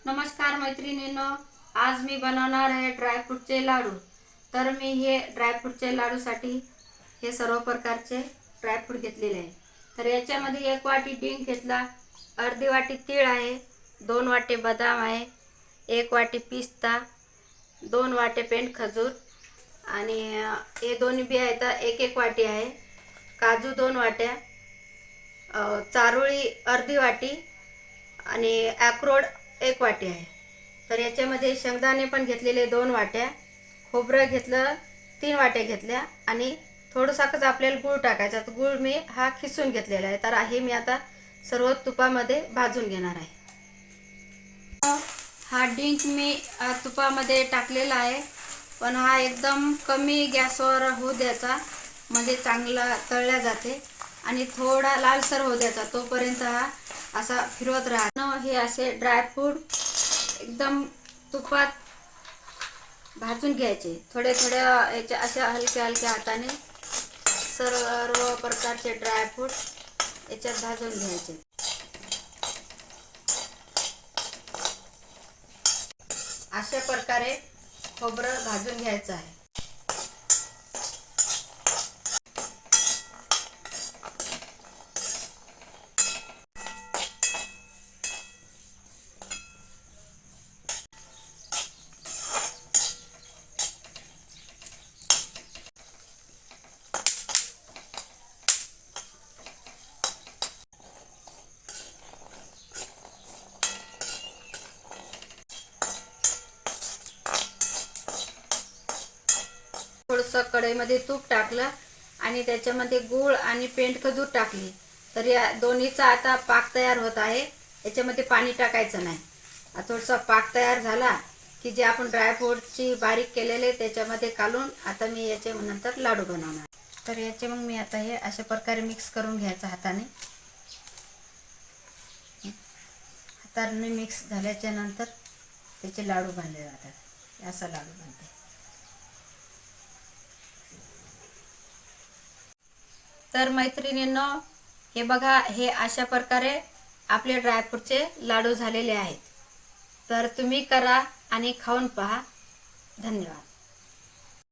नमस्कार मैत्रिणींनो, आज मी बनवणार आहे ड्रायफ्रूटचे लाडू। तर मी हे ड्रायफ्रूटचे लाडूसाठी हे सर्व प्रकारचे ड्रायफ्रूट घेतलेले आहे। तर याच्यामध्ये 1 वाटी डिंक घेतला, अर्धी वाटी तीळ आहे, 2 वाटे बदाम आहे, 1 वाटी पिस्ता, 2 वाटे पेंड खजूर आणि हे दोन्ही बी आहेत 1-1 वाटी आहे, काजू 2 वाट्या, चारोळी अर्धी वाटी आणि अक्रोड 1 वाटी आहे। तर याच्यामध्ये शेंगदाणे पण घेतलेले 2 वाट्या, खोबरं घेतलं 3 वाट्या घेतल्या आणि थोडंसं आपल्याला गूळ टाकायचा। तर गूळ मी हा खिसून घेतलेला आहे। तर हे मी आता सर्व तुपामध्ये भाजून घेणार आहे। हा डिंक मी तुपामध्ये टाकलेला आहे, पण हा एकदम कमी गॅसवर होऊ द्यायचा, म्हणजे चांगला तळला जाते आणि थोडा लालसर होऊ द्यायचा, तोपर्यंत हा असा फिरवत राहा। हे असे ड्रायफ्रूट एकदम तुपात भाजून घ्यायचे, थोडे थोडे याच्या अशा हलक्या हलक्या हाताने सर्व प्रकारचे ड्रायफ्रूट याच्यात भाजून घ्यायचे। अशा प्रकारे खोबरं भाजून घ्यायचं आहे। थोडंसं कढईमध्ये तूप टाकलं आणि त्याच्यामध्ये गूळ आणि पेंड खजूर टाकली। तर या दोन्हीचा आता पाक तयार होत आहे। याच्यामध्ये पाणी टाकायचं नाही। थोडासा पाक तयार झाला की जे आपण ड्रायफ्रूटची बारीक केलेले त्याच्यामध्ये काढून आता मी याचे नंतर लाडू बनवणार। तर याचे मग मी आता हे अशा प्रकारे मिक्स करून घ्यायचं हाताने। हाताने मिक्स झाल्याच्या नंतर त्याचे लाडू बांधले जातात। असा लाडू बनते। तर मैत्रिणींनो, हे बघा, हे अशा प्रकारे आपले ड्रायफ्रूटचे लाडू झालेले आहेत। तर तुम्ही करा आणि खाऊन पहा। धन्यवाद।